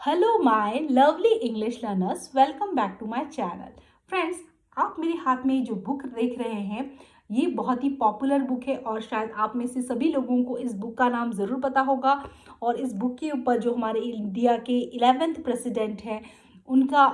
Hello my lovely English learners, welcome back to my channel. Friends, आप मेरे हाथ में जो बुक देख रहे हैं ये बहुत ही पॉपुलर बुक है और शायद आप में से सभी लोगों को इस बुक का नाम ज़रूर पता होगा। और इस बुक के ऊपर जो हमारे इंडिया के 11th प्रेसिडेंट हैं उनका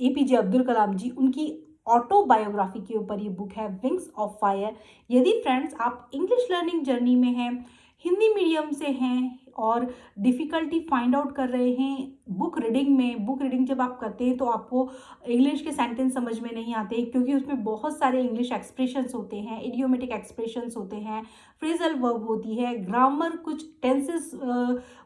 APJ अब्दुल कलाम जी, उनकी ऑटोबायोग्राफी के ऊपर ये बुक है, विंग्स ऑफ फायर। यदि फ्रेंड्स आप इंग्लिश लर्निंग जर्नी में हैं, हिंदी मीडियम से हैं और डिफ़िकल्टी फाइंड आउट कर रहे हैं बुक रीडिंग जब आप करते हैं तो आपको इंग्लिश के सेंटेंस समझ में नहीं आते क्योंकि उसमें बहुत सारे इंग्लिश एक्सप्रेशंस होते हैं, इडियोमेटिक एक्सप्रेशंस होते हैं, फ्रेजल वर्ब होती है, ग्रामर, कुछ टेंसेस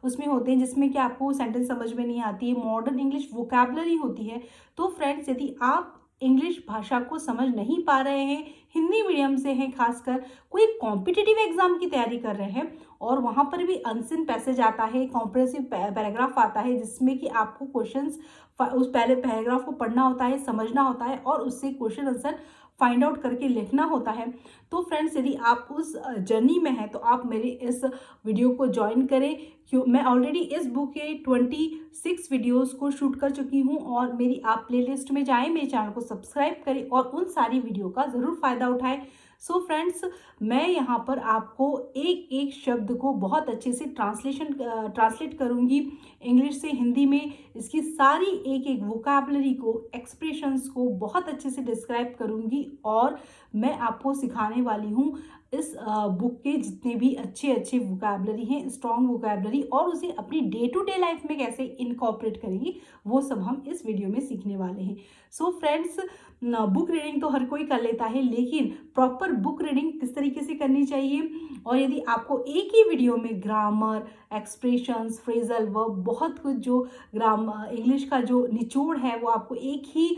उसमें होते हैं जिसमें कि आपको सेंटेंस समझ में नहीं आती है, मॉडर्न इंग्लिश वोकैबुलरी होती है। तो फ्रेंड्स, यदि आप इंग्लिश भाषा को समझ नहीं पा रहे हैं, हिंदी मीडियम से हैं, खासकर कोई कॉम्पिटिटिव एग्जाम की तैयारी कर रहे हैं और वहाँ पर भी अनसिन पैसेज आता है, कॉम्प्रेसिव पैराग्राफ आता है जिसमें कि आपको क्वेश्चंस उस पहले पैराग्राफ को पढ़ना होता है, समझना होता है और उससे क्वेश्चन आंसर फाइंड आउट करके लिखना होता है। तो फ्रेंड्स, यदि आप उस जर्नी में हैं तो आप मेरे इस वीडियो को ज्वाइन करें। क्यों, मैं ऑलरेडी इस बुक के 26 वीडियोस को शूट कर चुकी हूं और मेरी आप प्लेलिस्ट में जाएं, मेरे चैनल को सब्सक्राइब करें और उन सारी वीडियो का ज़रूर फ़ायदा उठाएं। सो फ्रेंड्स, मैं यहाँ पर आपको एक एक शब्द को बहुत अच्छे से ट्रांसलेट करूँगी इंग्लिश से हिंदी में। इसकी सारी एक एक वोकैबुलरी को, एक्सप्रेशंस को बहुत अच्छे से डिस्क्राइब करूँगी और मैं आपको सिखाने वाली हूँ इस बुक के जितने भी अच्छे अच्छे वोकैबुलरी हैं, स्ट्रॉन्ग वोकैबुलरी, और उसे अपनी डे टू डे लाइफ में कैसे इनकॉर्पोरेट करेंगी वो सब हम इस वीडियो में सीखने वाले हैं। सो फ्रेंड्स, बुक रीडिंग तो हर कोई कर लेता है, लेकिन प्रॉपर बुक रीडिंग किस तरीके से करनी चाहिए, और यदि आपको एक ही वीडियो में ग्रामर, एक्सप्रेशंस, फ्रेजल वर्ब, बहुत कुछ जो इंग्लिश का जो निचोड़ है वो आपको एक ही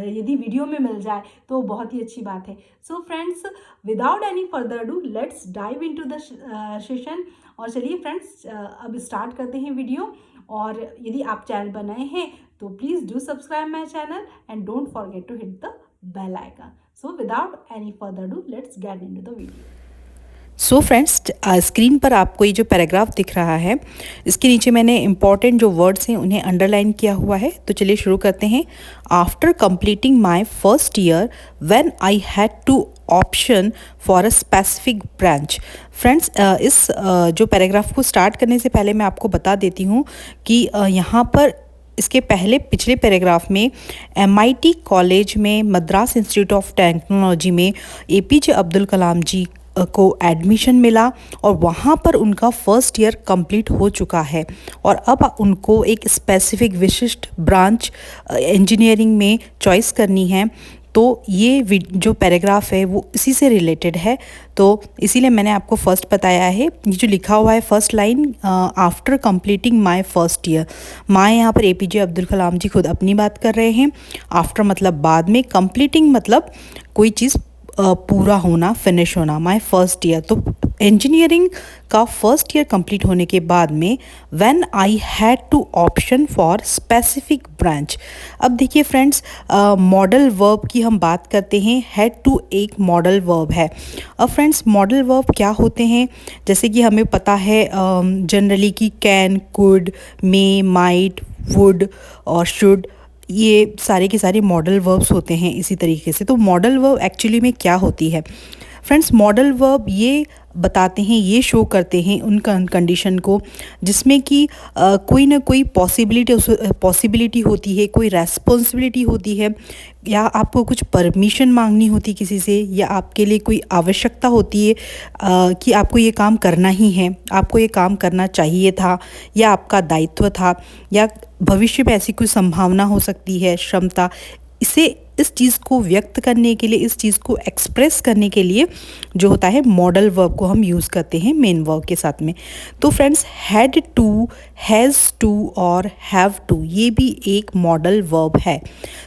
यदि वीडियो में मिल जाए तो बहुत ही अच्छी बात है। So friends, without any further do, let's dive into the session. और चलिए फ्रेंड्स, अब स्टार्ट करते हैं वीडियो। और यदि आप चैनल पर नए हैं तो please do subscribe my channel and don't forget to hit the bell icon. So without any further do, let's get into the video. So friends, screen पर आपको ये जो पैराग्राफ दिख रहा है इसके नीचे मैंने इंपॉर्टेंट जो वर्ड्स हैं उन्हें अंडरलाइन किया हुआ है। तो चलिए शुरू करते हैं। After completing my first year when I had to option for a specific branch. Friends, इस जो पैराग्राफ को स्टार्ट करने से पहले मैं आपको बता देती हूँ कि यहाँ पर इसके पहले पिछले पैराग्राफ में MIT कॉलेज में, मद्रास इंस्टीट्यूट ऑफ टेक्नोलॉजी में APJ अब्दुल कलाम जी को एडमिशन मिला और वहाँ पर उनका फर्स्ट ईयर कंप्लीट हो चुका है और अब उनको एक स्पेसिफिक विशिष्ट ब्रांच इंजीनियरिंग में चॉइस करनी है। तो ये जो पैराग्राफ है वो इसी से रिलेटेड है, तो इसीलिए मैंने आपको फर्स्ट बताया है। ये जो लिखा हुआ है first line, after completing my first year, my यहाँ पर APJ अब्दुल कलाम जी खुद अपनी बात कर रहे हैं। आफ्टर मतलब बाद में, कंप्लीटिंग मतलब कोई चीज़ पूरा होना, फिनिश होना। माय फर्स्ट ईयर, तो इंजीनियरिंग का फर्स्ट ईयर कंप्लीट होने के बाद में when I had to option for specific branch. अब देखिए फ्रेंड्स, मॉडल वर्ब की हम बात करते हैं। हैड टू एक मॉडल वर्ब है। अब फ्रेंड्स, मॉडल वर्ब क्या होते हैं, जैसे कि हमें पता है जनरली कि can, could, may, might, would और शुड, ये सारे के सारे मॉडल वर्ब्स होते हैं इसी तरीके से। तो मॉडल वर्ब एक्चुअली में क्या होती है फ्रेंड्स? मॉडल वर्ब ये बताते हैं, ये शो करते हैं उन कंडीशन को जिसमें कि कोई ना कोई पॉसिबिलिटी होती है, कोई रेस्पॉन्सिबिलिटी होती है, या आपको कुछ परमिशन मांगनी होती है किसी से, या आपके लिए कोई आवश्यकता होती है कि आपको ये काम करना ही है, आपको ये काम करना चाहिए था, या आपका दायित्व था, या भविष्य में ऐसी कोई संभावना हो सकती है, क्षमता। इस चीज़ को व्यक्त करने के लिए, इस चीज़ को एक्सप्रेस करने के लिए जो होता है मॉडल वर्ब को हम यूज़ करते हैं मेन वर्ब के साथ में। तो friends, had to, has to और हैव टू, ये भी एक मॉडल वर्ब है।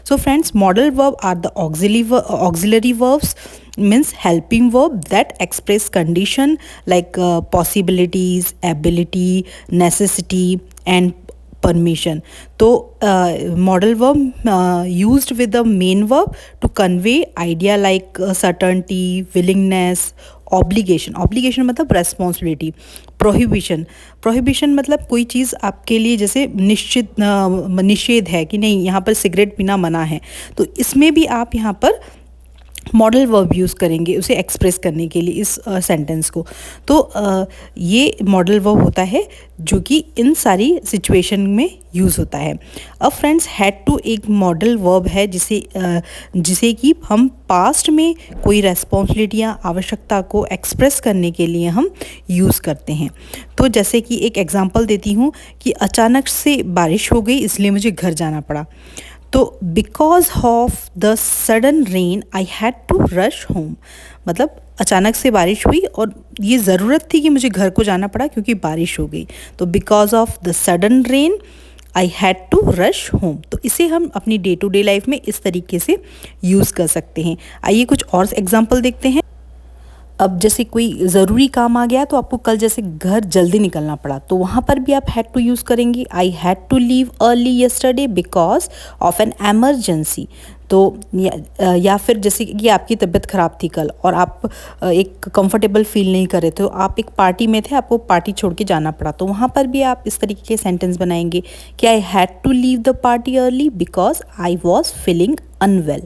So friends, model verb are the auxiliary verbs, means helping verb that express condition like possibilities, ability, necessity and permission. तो model verb used with the main verb to convey idea like certainty, willingness obligation, obligation मतलब responsibility. Prohibition मतलब कोई चीज़ आपके लिए जैसे निषेध है कि नहीं, यहाँ पर सिगरेट पीना मना है, तो इसमें भी आप यहाँ पर मॉडल वर्ब यूज़ करेंगे उसे एक्सप्रेस करने के लिए इस सेंटेंस को। तो ये मॉडल वर्ब होता है जो कि इन सारी सिचुएशन में यूज़ होता है। अब फ्रेंड्स, हैड टू एक मॉडल वर्ब है जिसे कि हम पास्ट में कोई रेस्पॉन्सिबिलिटी या आवश्यकता को एक्सप्रेस करने के लिए हम यूज़ करते हैं। तो जैसे कि एक एग्जांपल देती हूँ कि अचानक से बारिश हो गई इसलिए मुझे घर जाना पड़ा। तो because of the sudden rain I had to rush home, मतलब अचानक से बारिश हुई और ये ज़रूरत थी कि मुझे घर को जाना पड़ा क्योंकि बारिश हो गई। तो because of the sudden rain I had to rush home. तो इसे हम अपनी डे टू डे लाइफ में इस तरीके से यूज़ कर सकते हैं। आइए कुछ और एग्जाम्पल देखते हैं। अब जैसे कोई ज़रूरी काम आ गया तो आपको कल जैसे घर जल्दी निकलना पड़ा, तो वहाँ पर भी आप हैड टू यूज़ करेंगे। I had to leave early yesterday because of an emergency. तो या फिर जैसे कि आपकी तबीयत ख़राब थी कल और आप एक कंफर्टेबल फील नहीं कर रहे थे, तो आप एक पार्टी में थे, आपको पार्टी छोड़ के जाना पड़ा, तो वहाँ पर भी आप इस तरीके के सेंटेंस बनाएंगे कि I had to leave the party early because I was feeling unwell,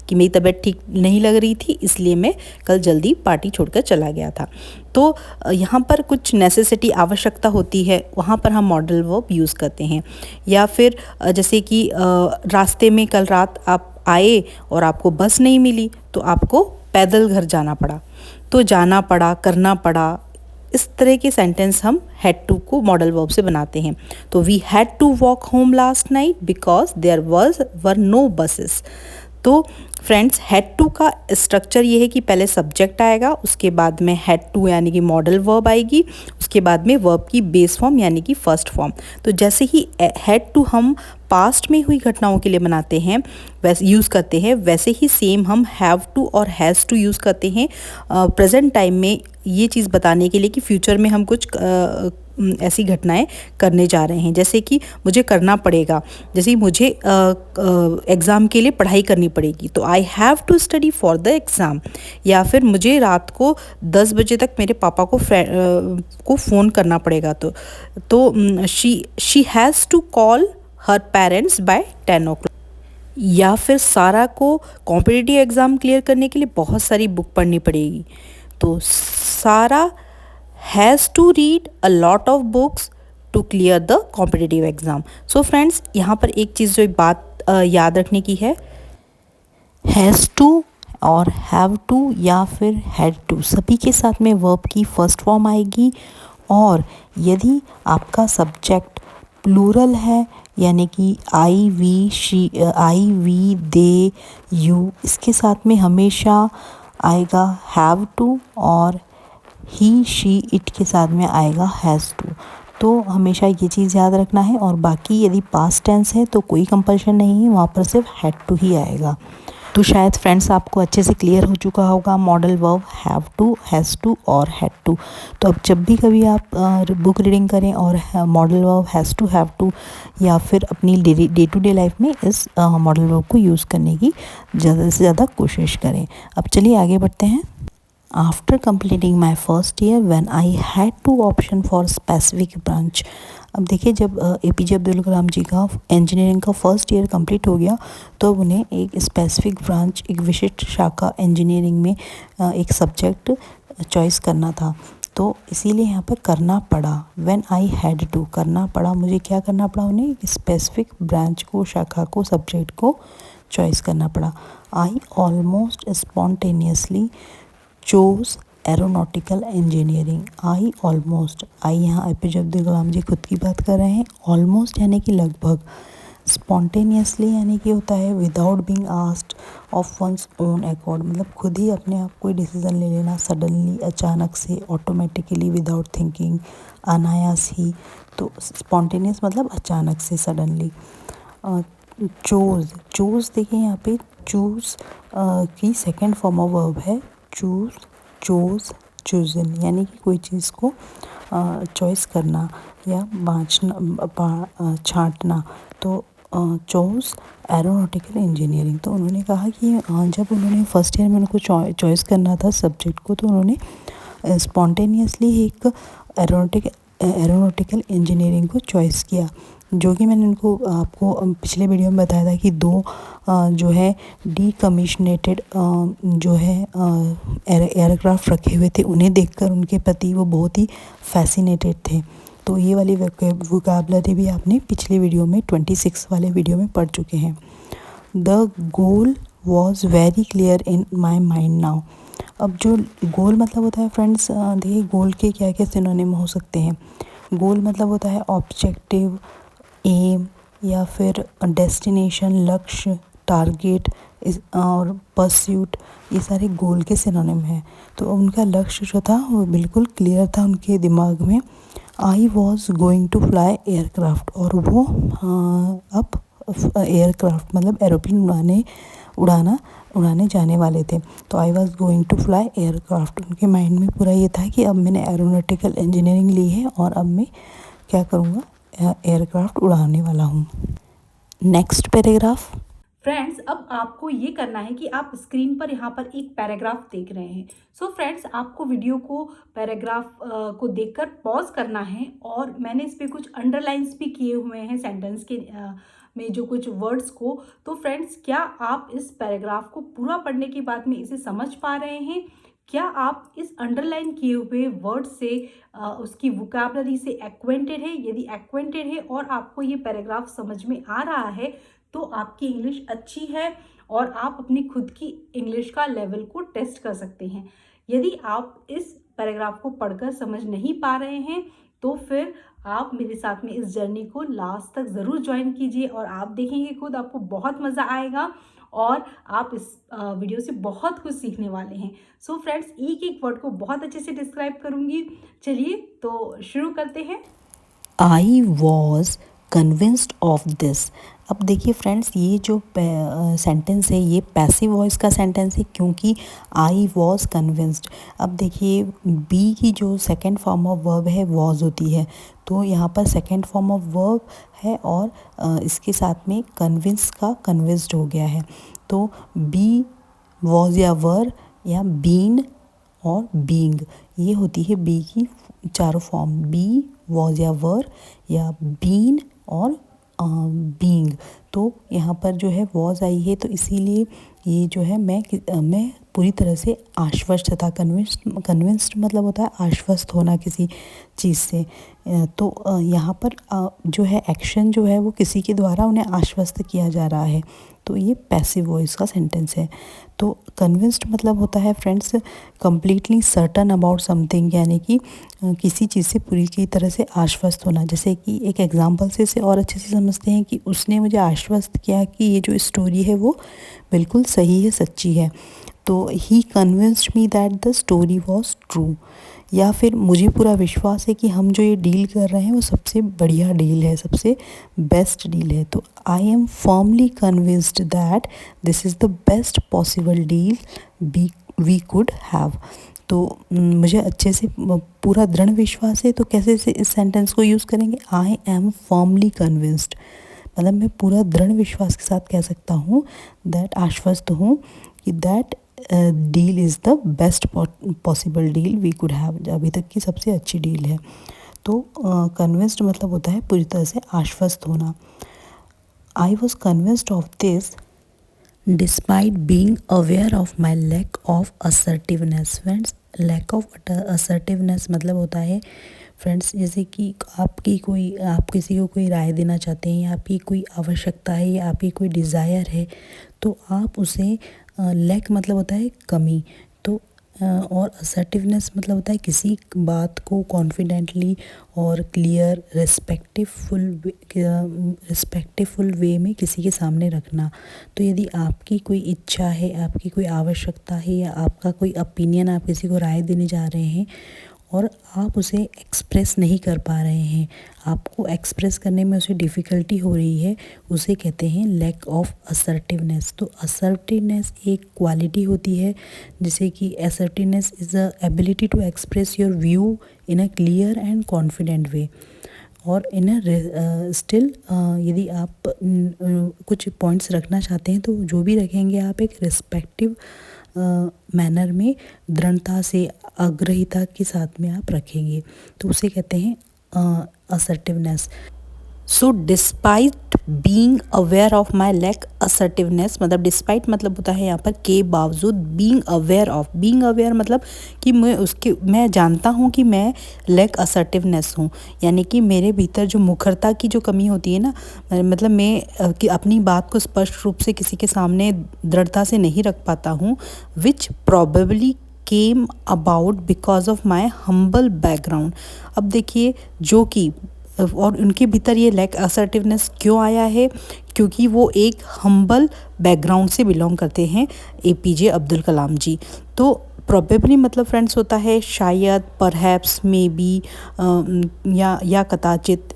कि मेरी तबीयत ठीक नहीं लग रही थी इसलिए मैं कल जल्दी पार्टी छोड़कर चला गया था। तो यहाँ पर कुछ नेसेसिटी आवश्यकता होती है, वहाँ पर हम मॉडल वर्ब यूज़ करते हैं। या फिर जैसे कि रास्ते में कल रात आप आए और आपको बस नहीं मिली तो आपको पैदल घर जाना पड़ा, तो जाना पड़ा, करना पड़ा, इस तरह के सेंटेंस हम हैड टू को मॉडल वर्ब से बनाते हैं। तो we had to walk home last night because there were no buses. तो फ्रेंड्स, हैड टू का स्ट्रक्चर ये है कि पहले सब्जेक्ट आएगा, उसके बाद में हैड टू यानी कि मॉडल वर्ब आएगी, उसके बाद में वर्ब की बेस फॉर्म यानी कि फर्स्ट फॉर्म। तो जैसे ही हैड टू हम पास्ट में हुई घटनाओं के लिए बनाते हैं, वैसे यूज़ करते हैं, वैसे ही सेम हम हैव टू और हैज़ टू यूज़ करते हैं प्रेजेंट टाइम में, ये चीज़ बताने के लिए कि फ्यूचर में हम कुछ ऐसी घटनाएं करने जा रहे हैं। जैसे कि मुझे करना पड़ेगा, जैसे मुझे एग्ज़ाम के लिए पढ़ाई करनी पड़ेगी, तो I have to study for the exam. या फिर मुझे रात को 10 बजे तक मेरे पापा को फ़ोन करना पड़ेगा, तो she has to call her parents by 10 o'clock। या फिर सारा को कॉम्पिटिटिव एग्ज़ाम क्लियर करने के लिए बहुत सारी बुक पढ़नी पड़ेगी, तो Sara has to read a lot of books to clear the competitive exam. So friends, यहाँ पर एक चीज़ जो बात याद रखने की है, हैज़ टू और हैव टू या फिर हैड टू सभी के साथ में वर्ब की फर्स्ट फॉर्म आएगी। और यदि आपका सब्जेक्ट प्लूरल है यानी कि आई वी दे यू, इसके साथ में हमेशा आएगा हैव टू, और ही शी इट के साथ में आएगा हैज़ टू। तो हमेशा ये चीज़ याद रखना है। और बाकी यदि पास्ट टेंस है तो कोई कंपल्शन नहीं है, वहाँ पर सिर्फ हैड टू ही आएगा। तो शायद फ्रेंड्स आपको अच्छे से क्लियर हो चुका होगा model verb have to, has to और हैड टू। तो अब जब भी कभी आप बुक रीडिंग करें और model verb has to, have to या फिर अपनी डे टू डे लाइफ में इस मॉडल वर्ब को यूज़ करने की ज़्यादा से ज़्यादा कोशिश करें। अब चलिए आगे बढ़ते हैं। After completing my first year when I had to option for specific branch। अब देखिए, जब APJ अब्दुल कलाम जी का इंजीनियरिंग का फर्स्ट ईयर कंप्लीट हो गया तो उन्हें एक स्पेसिफिक ब्रांच, एक विशिष्ट शाखा इंजीनियरिंग में एक सब्जेक्ट चॉइस करना था। तो इसीलिए यहाँ पर करना पड़ा, व्हेन आई हैड टू, करना पड़ा, मुझे क्या करना पड़ा, उन्हें एक स्पेसिफिक ब्रांच को, शाखा को, सब्जेक्ट को चॉइस करना पड़ा। I almost spontaneously chose aeronautical engineering. I almost, I यहाँ APJ अब्दुल कलाम जी खुद की बात कर रहे हैं। ऑलमोस्ट यानी कि लगभग, स्पॉन्टेनियसली यानी कि होता है without being asked of one's own accord, मतलब खुद ही अपने आप कोई डिसीज़न ले लेना, सडनली, अचानक से, ऑटोमेटिकली, विदाउट थिंकिंग, अनायास ही। तो स्पॉन्टेनियस मतलब अचानक से, सडनली। चोज देखिए यहाँ पे चूज़ की सेकेंड फॉर्म ऑफ वर्ब है चूज़, चोज, चूजन, यानी कि कोई चीज़ को चॉइस करना या छांटना। तो चूज़ एरोनॉटिकल इंजीनियरिंग। तो उन्होंने कहा कि जब उन्होंने फर्स्ट ईयर में उनको चॉइस करना था सब्जेक्ट को, तो उन्होंने स्पॉन्टेनियसली एक एरोनॉटिकल इंजीनियरिंग को चॉइस किया, जो कि मैंने उनको आपको पिछले वीडियो में बताया था कि दो जो है डीकमीशनेटेड जो है एयरक्राफ्ट रखे हुए थे, उन्हें देखकर उनके प्रति वो बहुत ही फैसिनेटेड थे। तो ये वाली वोकैबुलरी भी आपने पिछले वीडियो में 26 वाले वीडियो में पढ़ चुके हैं। The goal was very clear in my mind now. अब जो गोल मतलब होता है फ्रेंड्स, देखिए गोल के क्या क्या सिनोनिम हो सकते हैं। गोल मतलब होता है ऑब्जेक्टिव, एम, या फिर डेस्टिनेशन, लक्ष्य, टारगेट और परस्यूट, ये सारे गोल के सिनोनिम हैं। तो उनका लक्ष्य जो था वो बिल्कुल क्लियर था उनके दिमाग में। I was going to fly aircraft, और वो अब एयरक्राफ्ट मतलब एरोप्लेन उड़ाने जाने वाले थे। तो I was going to fly aircraft, उनके माइंड में पूरा ये था कि अब मैंने एरोनॉटिकल इंजीनियरिंग ली है और अब मैं क्या करूँगा, एयरक्राफ्ट उड़ाने वाला हूँ। Next paragraph. फ्रेंड्स, अब आपको ये करना है कि आप स्क्रीन पर यहाँ पर एक पैराग्राफ देख रहे हैं। सो फ्रेंड्स, आपको वीडियो को पैराग्राफ को देखकर पॉज करना है, और मैंने इस पे कुछ अंडरलाइंस भी किए हुए हैं सेंटेंस के में जो कुछ वर्ड्स को। तो फ्रेंड्स, क्या आप इस पैराग्राफ को पूरा पढ़ने के बाद में इसे समझ पा रहे हैं? क्या आप इस अंडरलाइन किए हुए वर्ड से उसकी वोकैबुलरी से एक्वेंटेड है? यदि एक्वेंटेड है और आपको ये पैराग्राफ समझ में आ रहा है, तो आपकी इंग्लिश अच्छी है और आप अपनी खुद की इंग्लिश का लेवल को टेस्ट कर सकते हैं। यदि आप इस पैराग्राफ को पढ़कर समझ नहीं पा रहे हैं, तो फिर आप मेरे साथ में इस जर्नी को लास्ट तक ज़रूर ज्वाइन कीजिए, और आप देखेंगे खुद आपको बहुत मज़ा आएगा और आप इस वीडियो से बहुत कुछ सीखने वाले हैं। सो फ्रेंड्स, एक एक वर्ड को बहुत अच्छे से डिस्क्राइब करूँगी। चलिए तो शुरू करते हैं। आई वॉज कन्विंस्ड ऑफ दिस। अब देखिए फ्रेंड्स, ये जो सेंटेंस है ये पैसिव वॉइस का सेंटेंस है, क्योंकि आई वॉज कन्विंस्ड। अब देखिए बी की जो सेकंड फॉर्म ऑफ वर्ब है वॉज होती है, तो यहाँ पर सेकंड फॉर्म ऑफ वर्ब है और इसके साथ में कन्विंस का कन्विंस्ड हो गया है। तो बी वॉज या वर या बीन और बीइंग, ये होती है बी की चारों फॉर्म, बी वॉज या वर या बीन और बीइंग। तो यहाँ पर जो है वॉज आई है, तो इसीलिए ये जो है मैं पूरी तरह से आश्वस्त था। कन्विंस्ड मतलब होता है आश्वस्त होना किसी चीज़ से। तो यहाँ पर जो है एक्शन जो है वो किसी के द्वारा उन्हें आश्वस्त किया जा रहा है, तो ये पैसिव वॉइस का सेंटेंस है। तो कन्विंस्ड मतलब होता है friends completely certain about something, यानी कि किसी चीज़ से पूरी की तरह से आश्वस्त होना। जैसे कि एक एग्जांपल से इसे और अच्छे से समझते हैं कि उसने मुझे आश्वस्त किया कि ये जो स्टोरी है वो बिल्कुल सही है, सच्ची है। तो ही convinced me that the story was true, या फिर मुझे पूरा विश्वास है कि हम जो ये डील कर रहे हैं वो सबसे बढ़िया डील है, सबसे बेस्ट डील है। तो I am firmly convinced that this is the best possible deal we could have. तो मुझे अच्छे से पूरा दृढ़ विश्वास है। तो कैसे से इस सेंटेंस को यूज़ करेंगे, आई एम फर्मली कन्विंस्ड, मतलब मैं पूरा दृढ़ विश्वास के साथ कह सकता हूँ, दैट आश्वस्त हूँ कि that deal is the best possible deal we could have, अभी तक की सबसे अच्छी डील है। तो कन्विंस्ड मतलब होता है पूरी तरह से आश्वस्त होना। I was convinced of this despite being aware of my lack of assertiveness. Friends, lack of assertiveness मतलब होता है फ्रेंड्स, जैसे कि आप किसी को कोई राय देना चाहते हैं, या आपकी कोई आवश्यकता है या आपकी कोई डिज़ायर है, तो आप उसे लैक मतलब होता है कमी, तो और असर्टिवनेस मतलब होता है किसी बात को कॉन्फिडेंटली और क्लियर रिस्पेक्टफुल वे में किसी के सामने रखना। तो यदि आपकी कोई इच्छा है, आपकी कोई आवश्यकता है, या आपका कोई ओपिनियन, आप किसी को राय देने जा रहे हैं और आप उसे एक्सप्रेस नहीं कर पा रहे हैं, आपको एक्सप्रेस करने में उसे डिफ़िकल्टी हो रही है, उसे कहते हैं लैक ऑफ असर्टिवनेस। तो असर्टिवनेस एक क्वालिटी होती है, जैसे कि assertiveness is the ability to express your view in a clear and confident way. और इन स्टिल यदि आप कुछ पॉइंट्स रखना चाहते हैं तो जो भी रखेंगे आप एक रिस्पेक्टिव मैनर में, दृढ़ता से, आग्रहिता के साथ में आप रखेंगे, तो उसे कहते हैं assertiveness. So despite being aware of my lack assertiveness, मतलब डिस्पाइट मतलब होता है यहाँ पर के बावजूद, बीइंग अवेयर मतलब कि मैं जानता हूँ कि मैं लैक असर्टिवनेस हूँ, यानी कि मेरे भीतर जो मुखरता की जो कमी होती है ना, मतलब मैं कि अपनी बात को स्पष्ट रूप से किसी के सामने दृढ़ता से नहीं रख पाता हूँ, which probably came about because of my humble background. अब देखिए, जो कि और उनके भीतर ये लैक असर्टिवनेस क्यों आया है, क्योंकि वो एक हम्बल बैकग्राउंड से बिलोंग करते हैं, APJ अब्दुल कलाम जी। तो प्रोबेबली मतलब फ्रेंड्स होता है शायद, परहैप्स, मे बी, या कदाचित,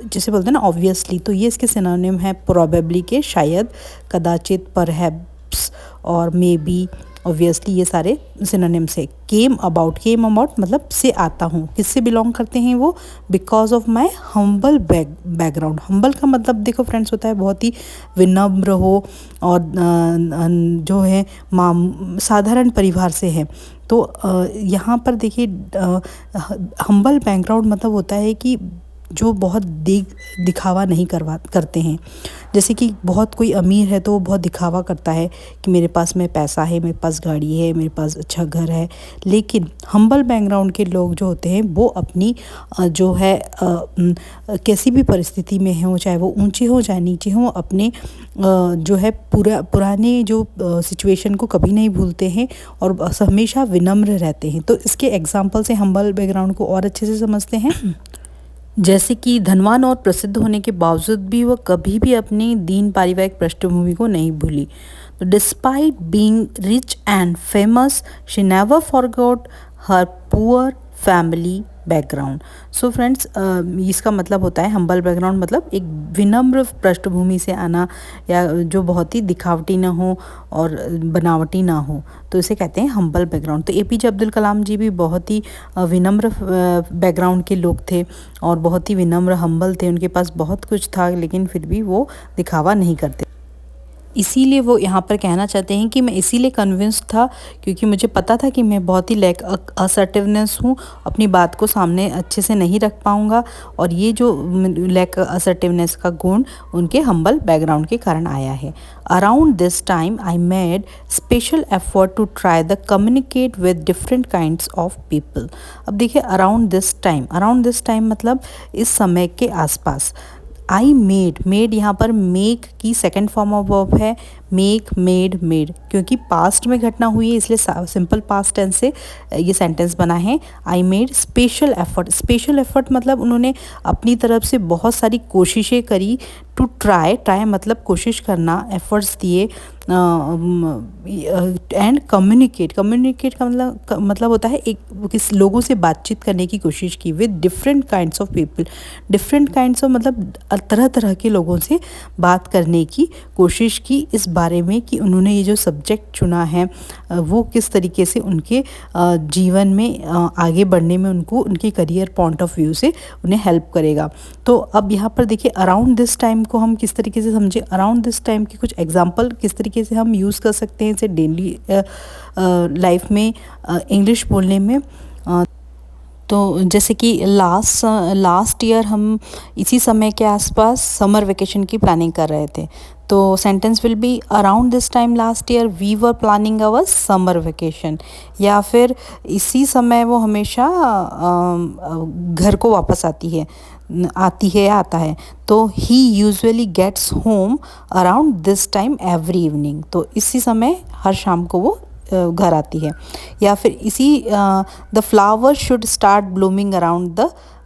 जैसे बोलते हैं ना ऑब्वियसली, तो ये इसके सिनोनिम है प्रोबेबली के, शायद, कदाचित, परहैप्स और मे बी, ऑब्वियसली, ये सारे सिनोनिम से। केम अबाउट मतलब से आता हूँ, किससे बिलोंग करते हैं वो, because of my humble background. Humble का मतलब देखो फ्रेंड्स होता है बहुत ही विनम्र हो और जो है साधारण परिवार से है। तो यहाँ पर देखिए हम्बल बैकग्राउंड मतलब होता है कि जो बहुत दिखावा नहीं करते हैं। जैसे कि बहुत कोई अमीर है तो वो बहुत दिखावा करता है कि मेरे पास में पैसा है, मेरे पास गाड़ी है, मेरे पास अच्छा घर है, लेकिन हम्बल बैकग्राउंड के लोग जो होते हैं वो अपनी जो है कैसी भी परिस्थिति में हो, चाहे वो ऊंचे हो चाहे नीचे हो, अपने जो है पुराने जो सिचुएशन को कभी नहीं भूलते हैं और हमेशा विनम्र रहते हैं। तो इसके एग्जाम्पल से हम्बल बैकग्राउंड को और अच्छे से समझते हैं। जैसे कि धनवान और प्रसिद्ध होने के बावजूद भी वह कभी भी अपनी दीन पारिवारिक पृष्ठभूमि को नहीं भूली। तो despite being rich and famous, she never forgot her poor family background. So friends, इसका मतलब होता है हम्बल बैकग्राउंड मतलब एक विनम्र पृष्ठभूमि से आना, या जो बहुत ही दिखावटी ना हो और बनावटी ना हो, तो इसे कहते हैं हम्बल बैकग्राउंड। तो APJ अब्दुल कलाम जी भी बहुत ही विनम्र बैकग्राउंड के लोग थे और बहुत ही विनम्र, हम्बल थे, उनके पास बहुत कुछ था, लेकिन फिर भी वो दिखावा नहीं करते। इसीलिए वो यहाँ पर कहना चाहते हैं कि मैं इसीलिए कन्विंस्ड था क्योंकि मुझे पता था कि मैं बहुत ही लैक असर्टिवनेस हूँ, अपनी बात को सामने अच्छे से नहीं रख पाऊँगा, और ये जो लैक असर्टिवनेस का गुण उनके हम्बल बैकग्राउंड के कारण आया है। Around this time I made special effort to try the communicate with different kinds of people. अब देखिए अराउंड दिस टाइम मतलब इस समय के आसपास। आई मेड यहाँ पर मेक की सेकेंड फॉर्म ऑफ वर्ब है, मेक, मेड, क्योंकि पास्ट में घटना हुई है इसलिए सिंपल पास्ट टेंस से ये सेंटेंस बना है। आई मेड स्पेशल एफर्ट मतलब उन्होंने अपनी तरफ से बहुत सारी कोशिशें करी, टू ट्राई मतलब कोशिश करना, एफर्ट्स दिए, एंड कम्युनिकेट का मतलब होता है एक किस लोगों से बातचीत करने की कोशिश की, with different kinds of people, मतलब तरह तरह के लोगों से बात करने की कोशिश की, इस बारे में कि उन्होंने ये जो सब्जेक्ट चुना है वो किस तरीके से उनके जीवन में आगे बढ़ने में उनको उनके करियर पॉइंट ऑफ व्यू से उन्हें हेल्प करेगा। तो अब यहाँ पर देखिए अराउंड दिस टाइम को हम किस तरीके से समझे, अराउंड दिस टाइम के कुछ एग्जांपल किस तरीके से हम यूज़ कर सकते हैं इसे डेली लाइफ में इंग्लिश बोलने में। तो जैसे कि लास्ट ईयर हम इसी समय के आसपास समर वेकेशन की प्लानिंग कर रहे थे, तो sentence will be around this time last year we were planning our summer vacation, या फिर इसी समय वो हमेशा घर को वापस आता है। तो he usually gets home around this time every evening, तो इसी समय हर शाम को वो घर आती है। या फिर इसी the flower should start blooming around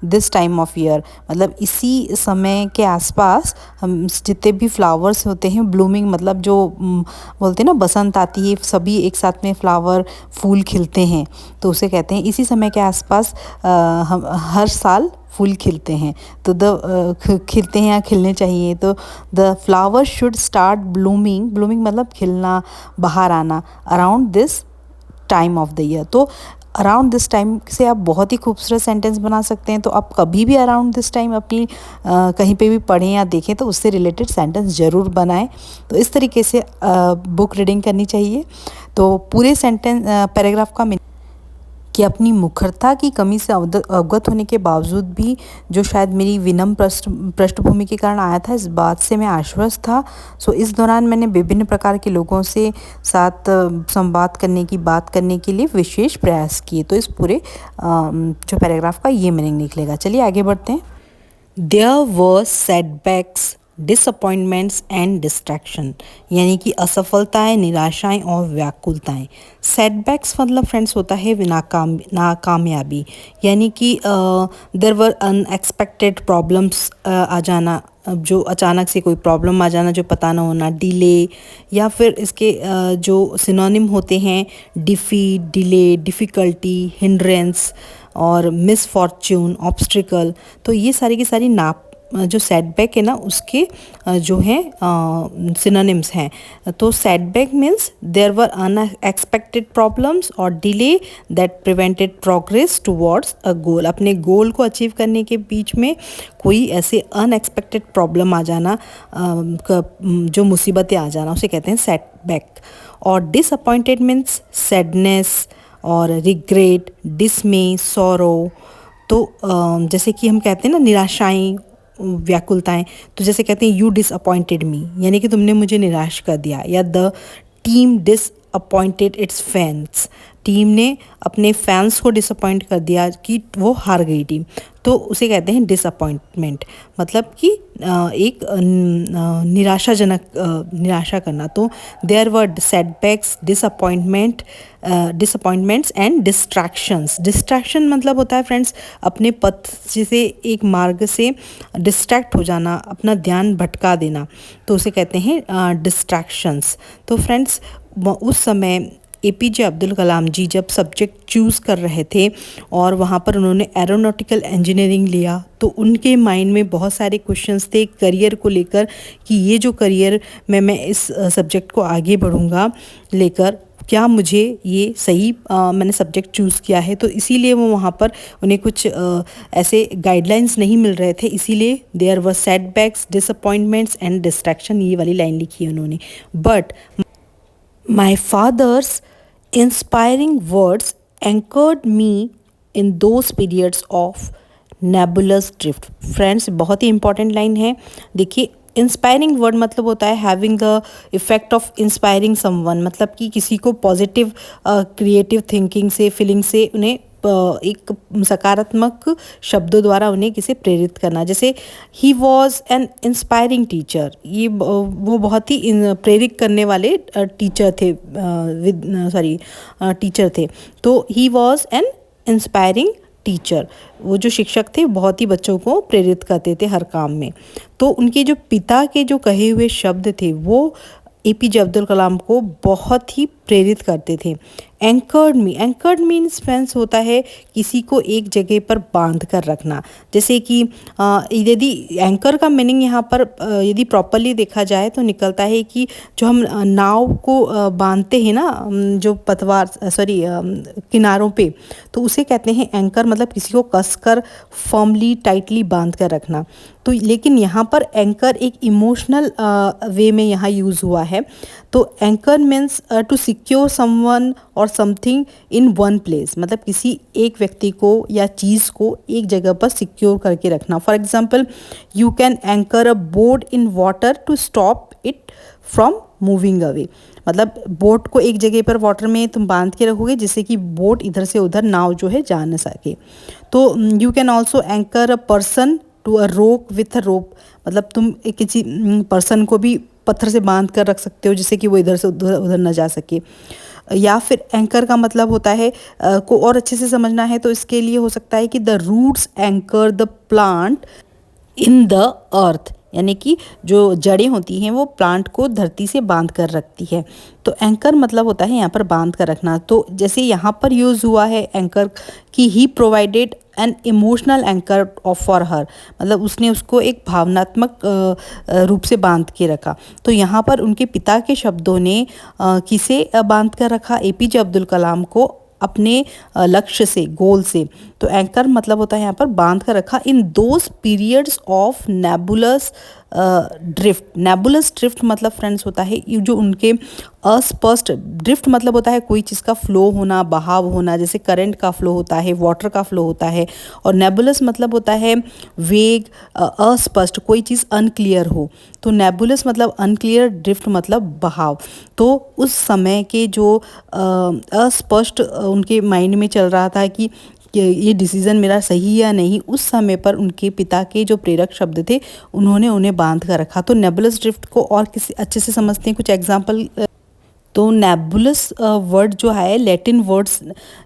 this time of year, मतलब इसी समय के आसपास हम जितने भी फ्लावर्स होते हैं, ब्लूमिंग मतलब जो बोलते हैं ना बसंत आती है, सभी एक साथ में फ्लावर फूल खिलते हैं, तो उसे कहते हैं इसी समय के आसपास हम हर साल फूल खिलते हैं, तो खिलते हैं या खिलने चाहिए, तो the flower should start blooming मतलब खिलना, बाहर आना, around this time of the year. तो अराउंड दिस टाइम से आप बहुत ही खूबसूरत सेंटेंस बना सकते हैं। तो आप कभी भी अराउंड दिस टाइम अपनी कहीं पे भी पढ़ें या देखें तो उससे रिलेटेड सेंटेंस ज़रूर बनाएं। तो इस तरीके से बुक रीडिंग करनी चाहिए। तो पूरे सेंटेंस पैराग्राफ का कि अपनी मुखरता की कमी से अवगत होने के बावजूद भी जो शायद मेरी विनम्र पृष्ठभूमि के कारण आया था, इस बात से मैं आश्वस्त था। सो इस दौरान मैंने विभिन्न प्रकार के लोगों से साथ संवाद करने की बात करने के लिए विशेष प्रयास किए। तो इस पूरे जो पैराग्राफ का ये मीनिंग निकलेगा। चलिए आगे बढ़ते हैं। There were setbacks, disappointments and distraction, यानी कि असफलताएं, निराशाएं और व्याकुलताएं। सेटबैक्स मतलब फ्रेंड्स होता है नाकामयाबी, यानी कि देयर वर अनएक्सपेक्टेड प्रॉब्लम्स आ जाना, जो अचानक से कोई प्रॉब्लम आ जाना जो पता ना होना, डिले, या फिर इसके जो सिनोनिम होते हैं डिफीट, डिले, डिफ़िकल्टी, हिंड्रेंस और मिसफॉर्च्यून, ऑब्स्ट्रिकल। तो ये सारी की सारी जो सेटबैक है ना उसके जो हैं सिनोनिम्स हैं। तो setback means there were unexpected problems और delay that prevented progress towards a goal. अपने गोल को अचीव करने के बीच में कोई ऐसे अनएक्सपेक्टेड प्रॉब्लम आ जाना, जो मुसीबतें आ जाना, उसे कहते हैं सेटबैक। और डिसअपॉइंटेड मीन्स सैडनेस और रिग्रेट, डिसमे, सॉरो। तो जैसे कि हम कहते हैं ना निराशाएं, व्याकुलताएं, तो जैसे कहते हैं यू डिसअपॉइंटेड मी, यानी कि तुमने मुझे निराश कर दिया। या the team disappointed it's fans, team ने अपने फैंस को डिसअपॉइंट कर दिया कि वो हार गई टीम। तो उसे कहते हैं डिसअपॉइंटमेंट, मतलब कि एक निराशाजनक निराशा करना। तो there were setbacks, disappointments and distractions. Distraction मतलब होता है फ्रेंड्स अपने पथ से, एक मार्ग से डिस्ट्रैक्ट हो जाना, अपना ध्यान भटका देना, तो उसे कहते हैं डिस्ट्रैक्शंस। तो फ्रेंड्स उस समय APJ अब्दुल कलाम जी जब सब्जेक्ट चूज़ कर रहे थे और वहाँ पर उन्होंने एरोनॉटिकल इंजीनियरिंग लिया, तो उनके माइंड में बहुत सारे क्वेश्चंस थे करियर को लेकर कि ये जो करियर में मैं इस सब्जेक्ट को आगे बढ़ूँगा लेकर, क्या मुझे ये सही मैंने सब्जेक्ट चूज़ किया है। तो इसीलिए वो वहाँ पर उन्हें कुछ ऐसे गाइडलाइंस नहीं मिल रहे थे, इसीलिए there were setbacks, disappointments and distraction, ये वाली लाइन लिखी है उन्होंने। But my father's inspiring words anchored me in those periods of nebulous drift। Friends बहुत ही इंपॉर्टेंट लाइन है। देखिए इंस्पायरिंग वर्ड मतलब होता है having the effect of inspiring someone, मतलब कि किसी को पॉजिटिव क्रिएटिव थिंकिंग से, फीलिंग से उन्हें एक सकारात्मक शब्दों द्वारा उन्हें किसे प्रेरित करना। जैसे he was an inspiring teacher, ये वो बहुत ही प्रेरित करने वाले टीचर थे, टीचर थे। तो he was an inspiring teacher, वो जो शिक्षक थे बहुत ही बच्चों को प्रेरित करते थे हर काम में। तो उनके जो पिता के जो कहे हुए शब्द थे वो APJ अब्दुल कलाम को बहुत ही प्रेरित करते थे। एंकर्ड मीन्स फ्रेंड्स होता है किसी को एक जगह पर बांध कर रखना। जैसे कि यदि एंकर का मीनिंग यहाँ पर यदि प्रॉपरली देखा जाए तो निकलता है कि जो हम नाव को बांधते हैं ना, जो पतवार किनारों पे, तो उसे कहते हैं एंकर, मतलब किसी को कसकर फर्मली टाइटली बांध कर रखना। तो लेकिन यहाँ पर एंकर एक इमोशनल वे में यहाँ यूज़ हुआ है। तो anchor means to secure someone or something in one place, मतलब किसी एक व्यक्ति को या चीज़ को एक जगह पर सिक्योर करके रखना। For example you can anchor a boat in water to stop it from moving away, मतलब बोट को एक जगह पर वाटर में तुम बांध के रखोगे जिससे कि बोट इधर से उधर नाव जो है जा न सके। तो you can also anchor a person to a rock with अ रोप, मतलब तुम किसी पर्सन को भी पत्थर से बांध कर रख सकते हो जिससे कि वो इधर से उधर न जा सके। या फिर एंकर का मतलब होता है को और अच्छे से समझना है तो इसके लिए हो सकता है कि the roots anchor the plant in the earth, यानी कि जो जड़ें होती हैं वो प्लांट को धरती से बांध कर रखती है। तो एंकर मतलब होता है यहाँ पर बांध कर रखना। तो जैसे यहाँ पर यूज़ हुआ है एंकर कि he provided an emotional anchor for her, मतलब उसने उसको एक भावनात्मक रूप से बांध के रखा। तो यहाँ पर उनके पिता के शब्दों ने किसे बांध कर रखा, APJ अब्दुल कलाम को अपने लक्ष्य से, गोल से। तो एंकर मतलब होता है यहाँ पर बांध कर रखा in those periods of नेबुलस drift. नेबुलस drift मतलब फ्रेंड्स होता है ये जो उनके अस्पष्ट, ड्रिफ्ट मतलब होता है कोई चीज़ का फ्लो होना, बहाव होना, जैसे करंट का फ्लो होता है, वाटर का फ्लो होता है। और नेबुलस मतलब होता है वेग, अस्पष्ट, कोई चीज़ अनक्लियर हो। तो नेबुलस मतलब अनक्लियर, ड्रिफ्ट मतलब बहाव। तो उस समय के जो अस्पष्ट उनके माइंड में चल रहा था कि ये डिसीज़न मेरा सही या नहीं, उस समय पर उनके पिता के जो प्रेरक शब्द थे उन्होंने उन्हें बांध कर रखा। तो नेबुलस ड्रिफ्ट को और किसी अच्छे से समझते हैं, कुछ एग्जांपल। तो नेबुलस वर्ड जो है लैटिन वर्ड्स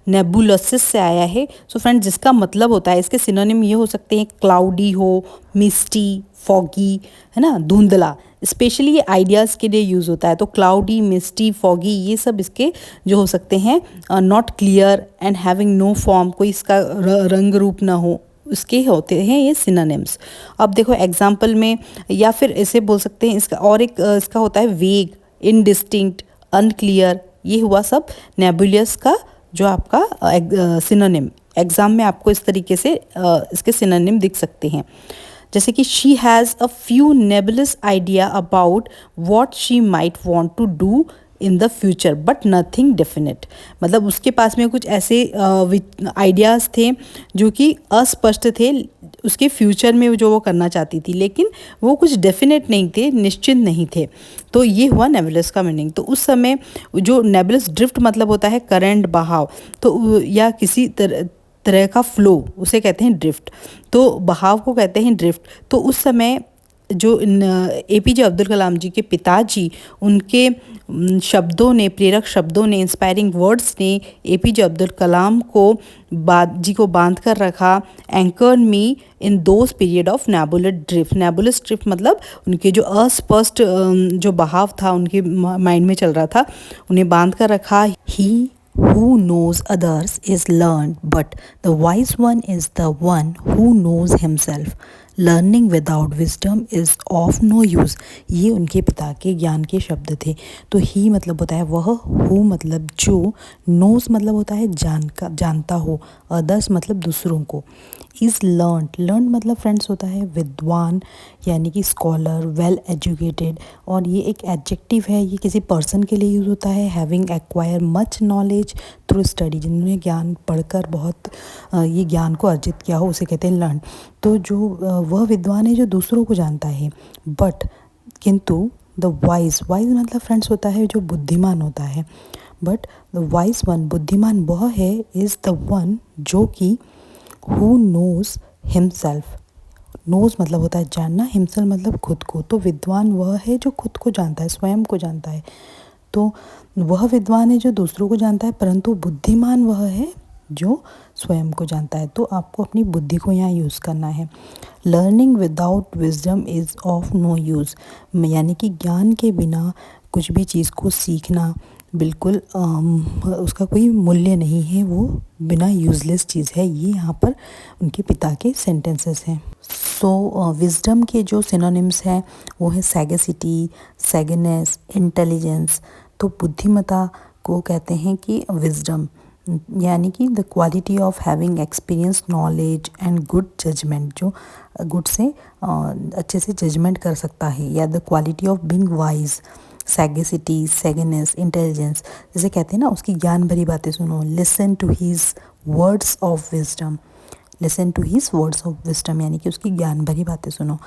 नेबुलसिस से आया है। सो फ्रेंड, जिसका मतलब होता है, इसके सिनोनिम ये हो सकते हैं क्लाउडी हो, मिस्टी, फॉगी, है ना, धुंधला। स्पेशली ये आइडियाज़ के लिए यूज़ होता है। तो क्लाउडी, मिस्टी, फॉगी ये सब इसके जो हो सकते हैं, not clear and having no form, कोई इसका रंग रूप ना हो, इसके होते हैं ये सिनोनिम्स। अब देखो एग्जाम्पल में, या फिर ऐसे बोल सकते हैं इसका, और एक इसका होता है वेग, इनडिस्टिंक्ट, अनक्लियर। ये हुआ सब नेबुलियस का जो आपका सिनोनिम। एग्ज़ाम में आपको इस तरीके से इसके सिनोनिम दिख सकते हैं। जैसे कि she has a few nebulous idea about what she might want to do in the future but nothing definite. मतलब उसके पास में कुछ ऐसे आइडियाज़ थे जो कि अस्पष्ट थे उसके फ्यूचर में जो वो करना चाहती थी, लेकिन वो कुछ डेफिनेट नहीं थे, निश्चित नहीं थे। तो ये हुआ नेबुलस का मीनिंग। तो उस समय जो नेबुलस ड्रिफ्ट मतलब होता है करंट, बहाव, तो या किसी तरह का फ्लो, उसे कहते हैं ड्रिफ्ट। तो बहाव को कहते हैं ड्रिफ्ट। तो उस समय जो APJ अब्दुल कलाम जी के पिताजी, उनके शब्दों ने, प्रेरक शब्दों ने, इंस्पायरिंग वर्ड्स ने APJ अब्दुल कलाम को बांध कर रखा। Anchor me in those period of नेबुलस drift. नेबुलस drift मतलब उनके जो अस्पष्ट जो बहाव था उनके माइंड में चल रहा था, उन्हें बांध कर रखा। ही who knows others is learned, but the wise one is the one who knows himself. Learning without wisdom is of no use. ये उनके पिता के ज्ञान के शब्द थे। तो ही मतलब होता है वह, who मतलब जो, knows मतलब होता है जानता हो, others मतलब दूसरों को। इज़ लर्न मतलब फ्रेंड्स होता है विद्वान, यानी कि स्कॉलर, वेल एजुकेटेड। और ये एक एडजेक्टिव है, ये किसी पर्सन के लिए यूज़ होता है। Having acquire much knowledge through study, जिन्होंने ज्ञान पढ़कर बहुत ये ज्ञान को अर्जित किया हो, उसे कहते हैं लर्न। तो जो वह विद्वान है जो दूसरों को जानता है। बट किंतु द वाइज मतलब फ्रेंड्स होता है जो बुद्धिमान होता है। बट द वाइज वन, बुद्धिमान वह है, इज़ द वन जो कि who knows himself। knows मतलब होता है जानना, himself मतलब खुद को। तो विद्वान वह है जो खुद को जानता है, स्वयं को जानता है। तो वह विद्वान है जो दूसरों को जानता है, परंतु बुद्धिमान वह है जो स्वयं को जानता है। तो आपको अपनी बुद्धि को यहाँ यूज़ करना है। Learning without wisdom is of no use, यानी कि ज्ञान के बिना कुछ भी चीज़ को सीखना बिल्कुल उसका कोई मूल्य नहीं है, वो बिना यूज़लेस चीज़ है। ये यहाँ पर उनके पिता के सेंटेंसेस हैं। सो विजडम के जो सिनोनिम्स हैं वो है सैगेसिटी, सैगनेस, इंटेलिजेंस। तो बुद्धिमता को कहते हैं कि विजडम, यानी कि the quality of having experience, knowledge and good judgment, जो गुड से अच्छे से जजमेंट कर सकता है, या the quality of being wise. Sagacity, sageness, intelligence, जैसे कहते हैं ना उसकी ज्ञान भरी बातें सुनो। Listen to his words of wisdom, listen to his words of wisdom, यानी कि उसकी ज्ञान भरी बातें सुनो।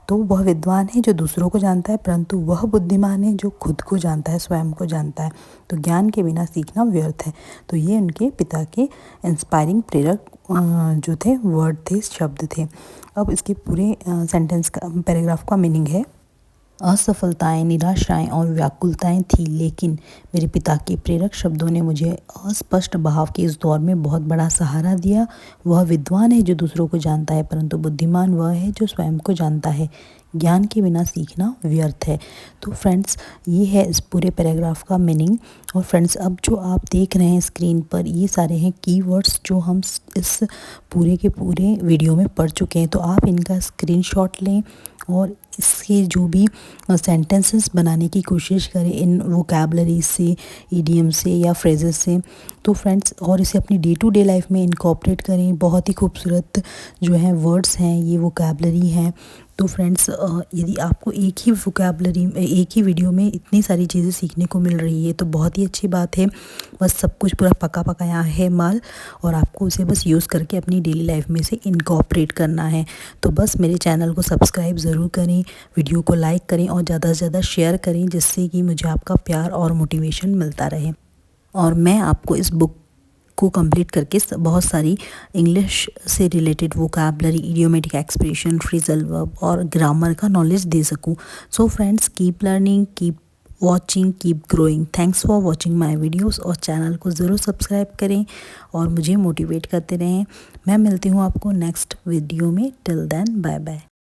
तो वह विद्वान है जो दूसरों को जानता है, परंतु वह बुद्धिमान है जो खुद को जानता है, स्वयं को जानता है। तो ज्ञान के बिना सीखना व्यर्थ है। तो ये उनके पिता के इंस्पायरिंग प्रेरक जो थे वर्ड थे, शब्द थे। अब इसके पूरे सेंटेंस का, पैराग्राफ का मीनिंग है, असफलताएं, निराशाएं और व्याकुलताएं थी, लेकिन मेरे पिता के प्रेरक शब्दों ने मुझे अस्पष्ट बहाव के इस दौर में बहुत बड़ा सहारा दिया। वह विद्वान है जो दूसरों को जानता है, परंतु बुद्धिमान वह है जो स्वयं को जानता है। ज्ञान के बिना सीखना व्यर्थ है। तो फ्रेंड्स, ये है इस पूरे पैराग्राफ का मीनिंग। और फ्रेंड्स, अब जो आप देख रहे हैं स्क्रीन पर, ये सारे हैं कीवर्ड्स जो हम इस पूरे के पूरे वीडियो में पढ़ चुके हैं। तो आप इनका स्क्रीनशॉट लें और इसके जो भी सेंटेंसेस बनाने की कोशिश करें इन वोकैबलरी से, इडियम से या फ्रेजेस से। तो फ्रेंड्स, और इसे अपनी डे टू डे लाइफ में इनकॉर्पोरेट करें। बहुत ही खूबसूरत जो है वर्ड्स हैं, ये वोकैबलरी हैं। तो फ्रेंड्स, यदि आपको एक ही वीडियो में इतनी सारी चीज़ें सीखने को मिल रही है तो बहुत ही अच्छी बात है। बस सब कुछ पूरा पका पकाया है माल, और आपको उसे बस यूज़ करके अपनी डेली लाइफ में से इनकॉर्पोरेट करना है। तो बस मेरे चैनल को सब्सक्राइब ज़रूर करें, वीडियो को लाइक करें और ज़्यादा से ज़्यादा शेयर करें, जिससे कि मुझे आपका प्यार और मोटिवेशन मिलता रहे। और मैं आपको इस बुक को कंप्लीट करके बहुत सारी इंग्लिश से related vocabulary, idiomatic expression, phrasal verb और ग्रामर का नॉलेज दे सकूं। So friends, keep learning, keep watching, keep growing. Thanks for watching my videos, और चैनल को ज़रूर सब्सक्राइब करें और मुझे मोटिवेट करते रहें। मैं मिलती हूँ आपको नेक्स्ट वीडियो में। Till then, bye bye.